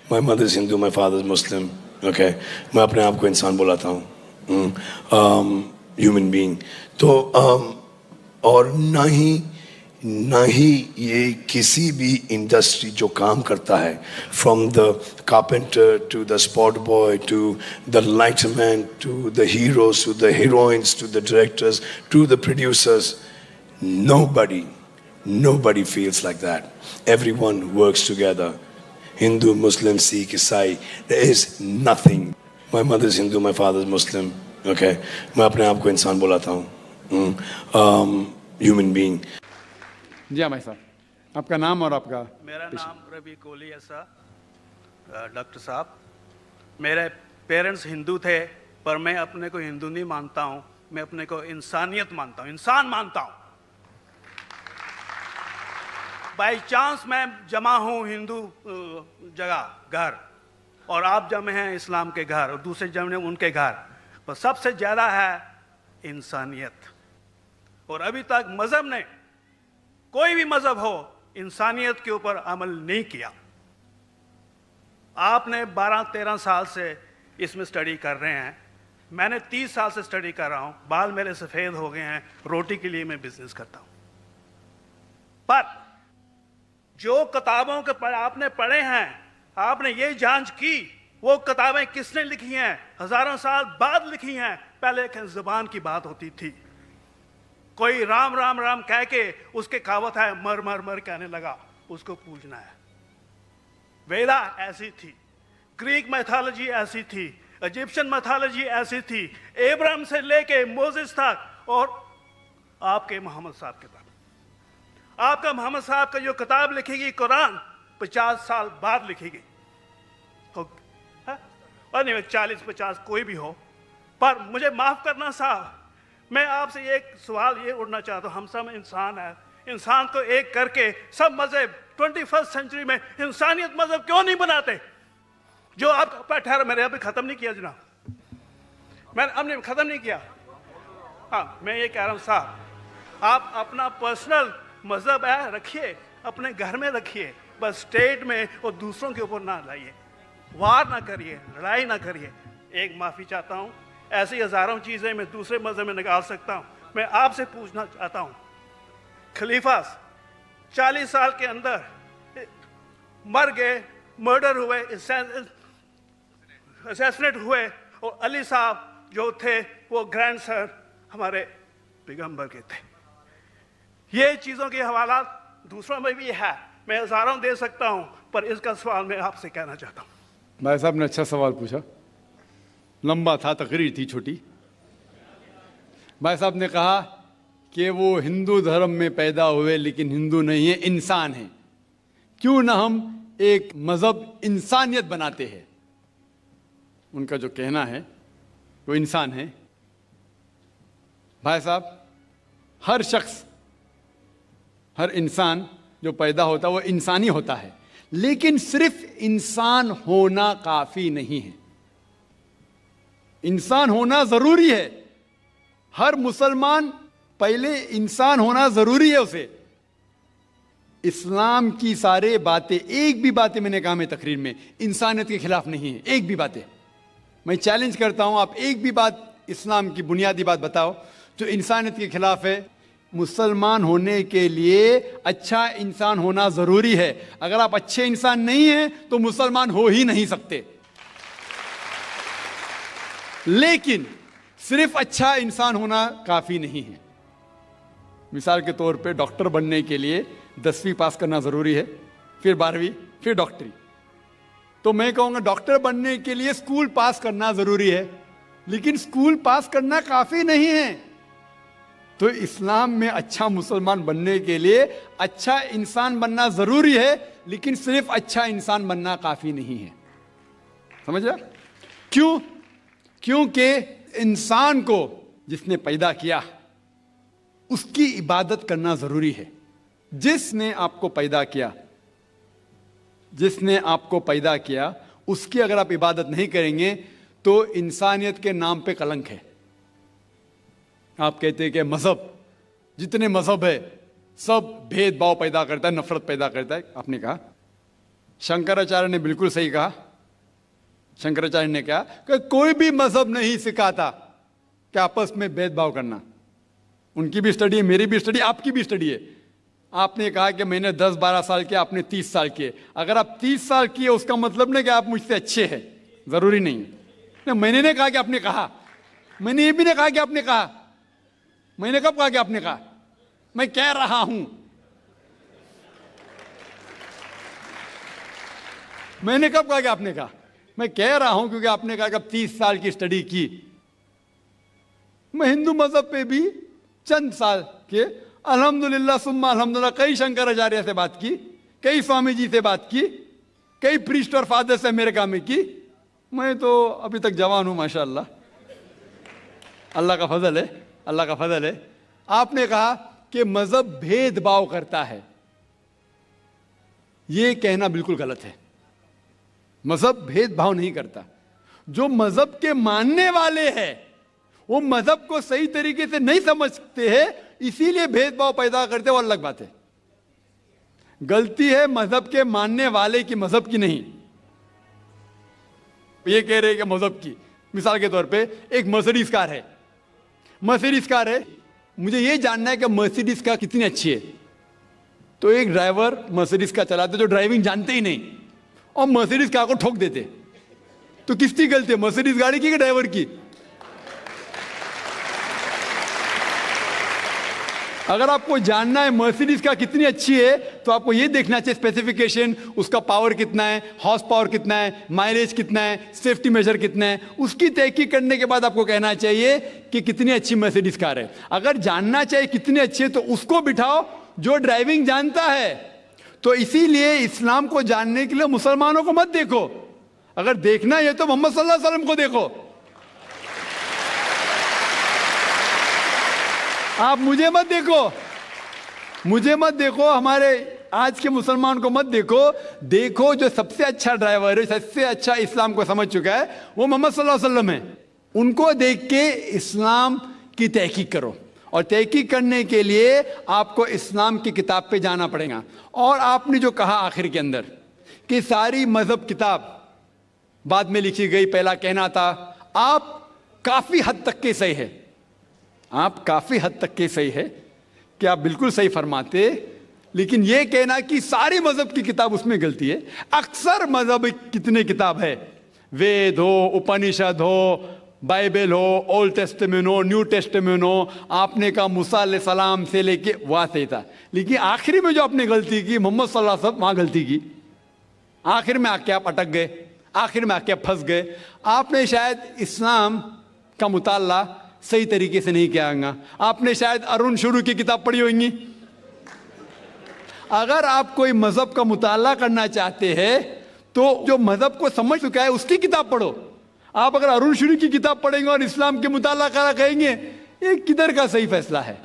My mother is Hindu, my father is Muslim. Okay, मैं अपने आप को इंसान बुलाता हूँ, ह्यूमन बीइंग। तो और ना ही ये किसी भी इंडस्ट्री जो काम करता है, from the carpenter to the spot boy to the lightman to the heroes to the heroines to the directors to the producers, nobody feels like that. Everyone works together. Hindu, Muslim, Sikh, Isai, there is nothing. My mother is Hindu, my father is Muslim. Okay, मैं अपने आप को इंसान बुलाता हूँ, human being. जी हाँ भाई साहब, आपका नाम और आपका? मेरा नाम रवि कोहली है सर। डॉक्टर साहब, मेरे पेरेंट्स हिंदू थे, पर मैं अपने को हिंदू नहीं मानता हूँ, मैं अपने को इंसानियत मानता हूँ, इंसान मानता हूँ। बाई चांस मैं जमा हूँ हिंदू जगह घर, और आप जमे हैं इस्लाम के घर, और दूसरे जमे उनके घर, पर सबसे ज़्यादा है इंसानियत। और अभी तक मज़हब ने, कोई भी मज़हब हो, इंसानियत के ऊपर अमल नहीं किया। आपने 12-13 साल से इसमें स्टडी कर रहे हैं, मैंने 30 साल से स्टडी कर रहा हूँ, बाल मेरे सफ़ेद हो गए हैं, रोटी के लिए मैं बिजनेस करता हूँ। पर जो किताबों के आपने पढ़े हैं, आपने ये जांच की वो किताबें किसने लिखी हैं? हजारों साल बाद लिखी हैं। पहले ज़बान की बात होती थी, कोई राम राम राम कह के उसके कहावत है मर मर मर कहने लगा, उसको पूजना है। वेदा ऐसी थी, ग्रीक मैथोलॉजी ऐसी थी, इजिप्शियन मैथोलॉजी ऐसी थी, एब्राहम से लेके मोसेस तक, और आपके मोहम्मद साहब के तक। आपका मोहम्मद साहब का जो किताब लिखेगी कुरान 50 साल बाद लिखेगी, और नहीं 40-50 कोई भी हो। पर मुझे माफ करना साहब, मैं आपसे एक सवाल ये उठना चाहता हूँ, हम सब इंसान हैं, इंसान को एक करके सब मजहब 21st सेंचुरी में इंसानियत मजहब क्यों नहीं बनाते? जो आप ठहर, मैंने अभी खत्म नहीं किया जनाब, मैंने हमने खत्म नहीं किया। हाँ, मैं ये कह रहा हूँ साहब, आप अपना पर्सनल मजहब है रखिए, अपने घर में रखिए, बस स्टेट में और दूसरों के ऊपर ना लाइए, वार ना करिए, लड़ाई ना करिए। एक माफ़ी चाहता हूँ, ऐसी हज़ारों चीज़ें मैं दूसरे मजहब में निकाल सकता हूँ। मैं आपसे पूछना चाहता हूँ, खलीफा 40 साल के अंदर मर गए, मर्डर हुए, असैसिनेट हुए, और अली साहब जो थे वो ग्रैंडसन हमारे पैगंबर के थे। ये चीज़ों के हवाला दूसरों में भी है, मैं हज़ारों दे सकता हूँ, पर इसका सवाल मैं आपसे कहना चाहता हूँ। भाई साहब ने अच्छा सवाल पूछा, लंबा था, तकरीर थी छोटी। भाई साहब ने कहा कि वो हिंदू धर्म में पैदा हुए लेकिन हिंदू नहीं है, इंसान है। क्यों ना हम एक मजहब इंसानियत बनाते हैं? उनका जो कहना है वो इंसान है। भाई साहब, हर शख्स, हर इंसान जो पैदा होता है वो इंसानी होता है, लेकिन सिर्फ इंसान होना काफी नहीं है। इंसान होना जरूरी है। हर मुसलमान पहले इंसान होना जरूरी है उसे। इस्लाम की सारे बातें, एक भी बातें मैंने कहा मैं तकरीर में, इंसानियत के खिलाफ नहीं है। एक भी बातें मैं चैलेंज करता हूं, आप एक भी बात इस्लाम की बुनियादी बात बताओ जो इंसानियत के खिलाफ है। मुसलमान होने के लिए अच्छा इंसान होना जरूरी है। अगर आप अच्छे इंसान नहीं हैं तो मुसलमान हो ही नहीं सकते। लेकिन सिर्फ अच्छा इंसान होना काफी नहीं है। मिसाल के तौर पे डॉक्टर बनने के लिए 10वीं पास करना जरूरी है, फिर 12वीं, फिर डॉक्टरी। तो मैं कहूंगा डॉक्टर बनने के लिए स्कूल पास करना जरूरी है, लेकिन स्कूल पास करना काफी नहीं है। तो इस्लाम में अच्छा मुसलमान बनने के लिए अच्छा इंसान बनना जरूरी है, लेकिन सिर्फ अच्छा इंसान बनना काफी नहीं है। समझ रहे? क्यों? क्योंकि इंसान को जिसने पैदा किया उसकी इबादत करना जरूरी है। जिसने आपको पैदा किया, जिसने आपको पैदा किया, उसकी अगर आप इबादत नहीं करेंगे तो इंसानियत के नाम पे कलंक है। आप कहते हैं कि मजहब, जितने मजहब है सब भेदभाव पैदा करता है, नफरत पैदा करता है। आपने कहा शंकराचार्य ने बिल्कुल सही कहा। शंकराचार्य ने कहा कि कोई भी मजहब नहीं सिखाता कि आपस में भेदभाव करना। उनकी भी स्टडी है, मेरी भी स्टडी, आपकी भी स्टडी है। आपने कहा कि मैंने 10-12 साल किया, आपने 30 साल किए। अगर आप 30 साल किए उसका मतलब नहीं कि आप मुझसे अच्छे हैं, जरूरी नहीं। नहीं, मैंने नहीं कहा कि आपने कहा, मैंने ये भी नहीं कहा कि आपने कहा। मैंने कब कहा कि आपने कहा? मैं कह रहा हूं, मैंने कब कहा कि आपने कहा? मैं कह रहा हूं क्योंकि आपने कहा कि अब 30 साल की स्टडी की। मैं हिंदू मजहब पे भी चंद साल के अल्हम्दुलिल्लाह सुम्मा अल्हम्दुलिल्लाह कई शंकराचार्य से बात की, कई स्वामी जी से बात की, कई प्रीस्ट और फादर से अमेरिका में की। मैं तो अभी तक जवान हूं माशाअल्लाह, अल्लाह का फजल है, अल्लाह का फजल है। आपने कहा कि मजहब भेदभाव करता है, यह कहना बिल्कुल गलत है। मजहब भेदभाव नहीं करता। जो मजहब के मानने वाले हैं वो मजहब को सही तरीके से नहीं समझते हैं, इसीलिए भेदभाव पैदा करते, वो अलग बात है। गलती है मजहब के मानने वाले की, मजहब की नहीं। ये कह रहे हैं कि मजहब की, मिसाल के तौर पे एक मर्सिडीज कार है, मर्सिडीज कार है, मुझे ये जानना है कि मर्सिडीज कार कितनी अच्छी है। तो एक ड्राइवर मर्सिडीज कार चलाते जो ड्राइविंग जानते ही नहीं और मर्सिडीज कार को ठोक देते, तो किसकी गलती है, मर्सिडीज गाड़ी की कि ड्राइवर की? अगर आपको जानना है मर्सिडीज का कितनी अच्छी है तो आपको यह देखना चाहिए स्पेसिफिकेशन, उसका पावर कितना है, हॉर्स पावर कितना है, माइलेज कितना है, सेफ्टी मेजर कितना है। उसकी तहकीक करने के बाद आपको कहना चाहिए कि कितनी अच्छी मर्सिडीज कार है। अगर जानना चाहिए कितनी अच्छी है तो उसको बिठाओ जो ड्राइविंग जानता है। तो इसीलिए इस्लाम को जानने के लिए मुसलमानों को मत देखो, अगर देखना है तो मोहम्मद सल्लल्लाहु अलैहि वसल्लम को देखो। आप मुझे मत देखो, मुझे मत देखो, हमारे आज के मुसलमान को मत देखो। देखो जो सबसे अच्छा ड्राइवर है, सबसे अच्छा इस्लाम को समझ चुका है, वो मोहम्मद सल्लल्लाहु अलैहि वसल्लम है। उनको देख के इस्लाम की तहकीक करो, और तहकीक करने के लिए आपको इस्लाम की किताब पे जाना पड़ेगा। और आपने जो कहा आखिर के अंदर कि सारी मजहब किताब बाद में लिखी गई, पहला कहना था, आप काफी हद तक के सही है, आप काफी हद तक के सही है कि आप बिल्कुल सही फरमाते, लेकिन यह कहना कि सारी मजहब की किताब उसमें गलती है। अक्सर मजहब कितने किताब है, वेद हो, उपनिषद हो, बाइबल हो, ओल्ड टेस्टामेंट हो, न्यू टेस्टामेंट हो, आपने कहा मूसा अलैहिस्सलाम से लेके वहां से था, लेकिन आखिरी में जो आपने गलती की मोहम्मद सल्लल्लाहु अलैहि वसल्लम, वहां गलती की। आखिर में आके आप अटक गए, आखिर में आके आप फंस गए। आपने शायद इस्लाम का मुताला सही तरीके से नहीं किया होगा, आपने शायद अरुण शुरू की किताब पढ़ी होगी। अगर आप कोई मजहब का मुताला करना चाहते हैं तो जो मजहब को समझ चुका है उसकी किताब पढ़ो। आप अगर अरुण शुरू की किताब पढ़ेंगे और इस्लाम के मुताला करा कहेंगे, ये किधर का सही फैसला है?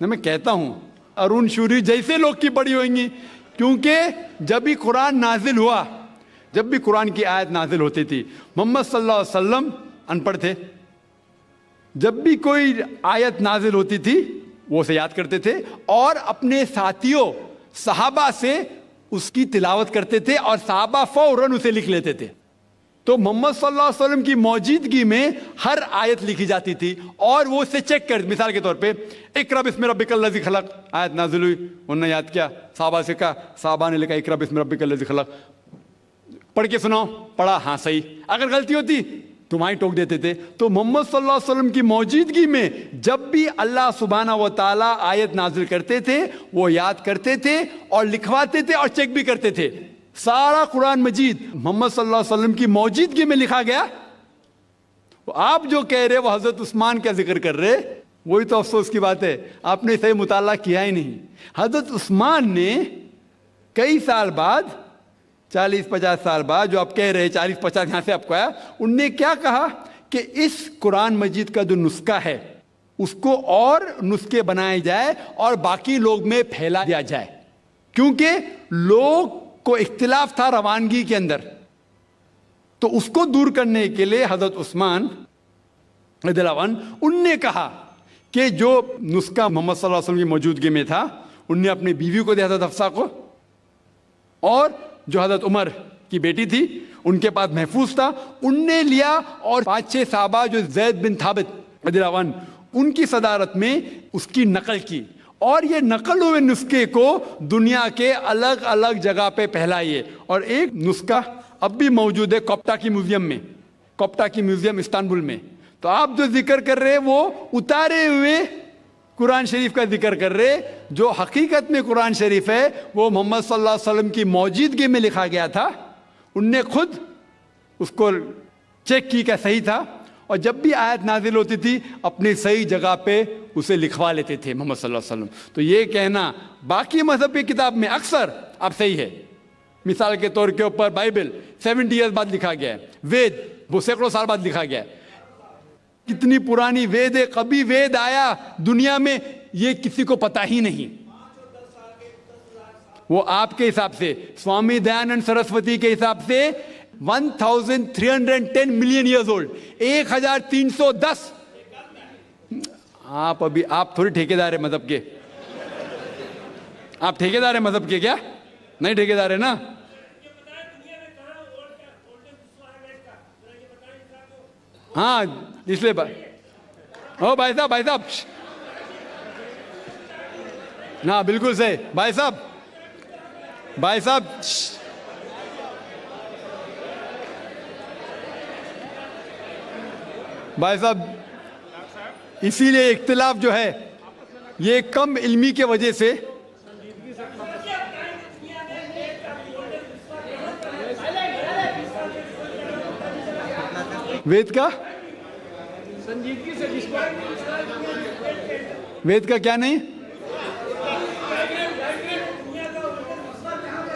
मैं कहता हूं अरुण शुरू जैसे लोग की पढ़ी होंगी, क्योंकि जब भी कुरान नाजिल हुआ, जब भी कुरान की आयत नाजिल होती थी, मोहम्मद सल्लल्लाहु अलैहि वसल्लम अनपढ़ थे। जब भी कोई आयत नाजिल होती थी वो उसे याद करते थे और अपने साथियों सहाबा से उसकी तिलावत करते थे, और सहाबा फौरन उसे लिख लेते थे। तो मोहम्मद सल्लल्लाहु अलैहि वसल्लम की मौजूदगी में हर आयत लिखी जाती थी और वो उसे चेक कर, मिसाल के तौर पे इक़रा बिस्मि रब्बिकल लज़ी खलक़ आयत नाजिल हुई, उन्होंने याद किया, सहाबा से कहा, सहाबा ने लिखा इक़रा बिस्मि रब्बिकल लज़ी खलक़, पढ़ के सुनाओ, पढ़ा, हाँ सही। अगर गलती होती तुम्हारी टोक देते थे। तो मोहम्मद सल्लल्लाहु अलैहि वसल्लम की मौजूदगी में जब भी अल्लाह सुब्हाना व तआला आयत नाजिल करते थे वो याद करते थे और लिखवाते थे और चेक भी करते थे। सारा कुरान मजीद मोहम्मद सल्लल्लाहु अलैहि वसल्लम की मौजूदगी में लिखा गया। आप जो कह रहे वो हजरत उस्मान का जिक्र कर रहे, वही तो अफसोस की बात है, आपने सही मुताला किया ही नहीं। हजरत उस्मान ने कई साल बाद, 40-50 साल बाद, जो आप कह रहे 40-50 यहां से आपको आया, उनने क्या कहा कि इस कुरान मजीद का जो नुस्खा है उसको और नुस्खे बनाए जाए और बाकी लोग में फैला दिया जाए, क्योंकि लोग को इख्तिलाफ था रवानगी के अंदर। तो उसको दूर करने के लिए हजरत उस्मान रज़ियल्लाहु अन्हु उनने कहा कि जो नुस्खा मोहम्मद सल्लल्लाहु अलैहि वसल्लम की मौजूदगी में था, उनने अपनी बीवी को दिया था हफ्सा को, और जो हजरत उमर की बेटी थी, उनके पास महफूज था, उनने लिया और 5-6 साहबा जो जैद बिन थाबित रज़ियल्लाहु अन्हु उनकी सदारत में उसकी नकल की, और ये नकल हुए नुस्खे को दुनिया के अलग अलग जगह पे फैलाइए। और एक नुस्खा अब भी मौजूद है कोप्टा की म्यूजियम में, कोप्टा की म्यूजियम इस्तांबुल में। तो आप जो जिक्र कर रहे हैं वो उतारे हुए कुरान शरीफ का जिक्र कर रहे, जो हकीकत में कुरान शरीफ है वो मोहम्मद सल्लल्लाहु अलैहि वसल्लम की मौजूदगी में लिखा गया था। उनने खुद उसको चेक की क्या सही था, और जब भी आयत नाजिल होती थी अपनी सही जगह पे उसे लिखवा लेते थे मोहम्मद सल्लल्लाहु अलैहि वसल्लम। तो ये कहना बाकी मजहब की किताब में अक्सर अब सही है। मिसाल के तौर के ऊपर बाइबल 70 ईयर्स बाद लिखा गया है, वेद वो सैकड़ों साल बाद लिखा गया है। कितनी पुरानी वेद है, कभी वेद आया दुनिया में ये किसी को पता ही नहीं। वो आपके हिसाब से, स्वामी दयानंद सरस्वती के हिसाब से 1310 मिलियन ईयर्स ओल्ड, 1310। आप थोड़ी ठेकेदार है मजहब के, आप ठेकेदार है मजहब के क्या? नहीं ठेकेदार है ना। हाँ इसलिए ओ भाई साहब ना, बिल्कुल सही भाई साहब इसीलिए इख्तिलाफ जो है ये कम इल्मी के वजह से। वेद का संजीदगी से, वेद का क्या नहीं,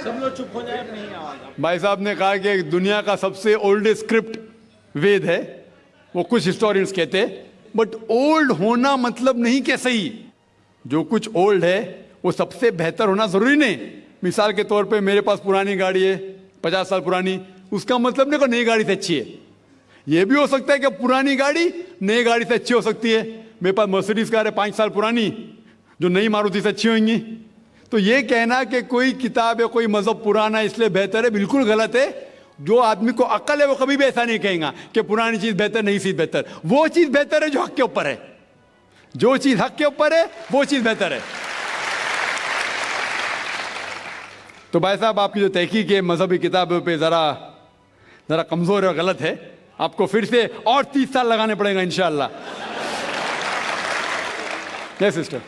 सब लोग चुप हो जाए, नहीं आवाज। भाई साहब ने कहा कि दुनिया का सबसे ओल्डेस्ट स्क्रिप्ट वेद है, वो कुछ हिस्टोरियंस कहते हैं, बट ओल्ड होना मतलब नहीं कि सही। जो कुछ ओल्ड है वो सबसे बेहतर होना जरूरी नहीं। मिसाल के तौर पे मेरे पास पुरानी गाड़ी है 50 साल पुरानी, उसका मतलब नहीं कि नई गाड़ी से अच्छी है। ये भी हो सकता है कि पुरानी गाड़ी नई गाड़ी से अच्छी हो सकती है। मेरे पास मर्सिडीज कार है 5 साल पुरानी, जो नई मारुति से अच्छी होंगी। तो ये कहना कि कोई किताब या कोई मजहब पुराना इसलिए बेहतर है, बिल्कुल गलत है। जो आदमी को अक्ल है वो कभी भी ऐसा नहीं कहेगा कि पुरानी चीज बेहतर, नई चीज बेहतर। वो चीज बेहतर है जो हक के ऊपर है, जो चीज हक के ऊपर है वो चीज बेहतर है। तो भाई साहब आपकी जो तहकीक है मजहबी किताबों पे जरा कमजोर है और गलत है। आपको फिर से और 30 साल लगाने पड़ेगा इंशाअल्लाह। Yes sister.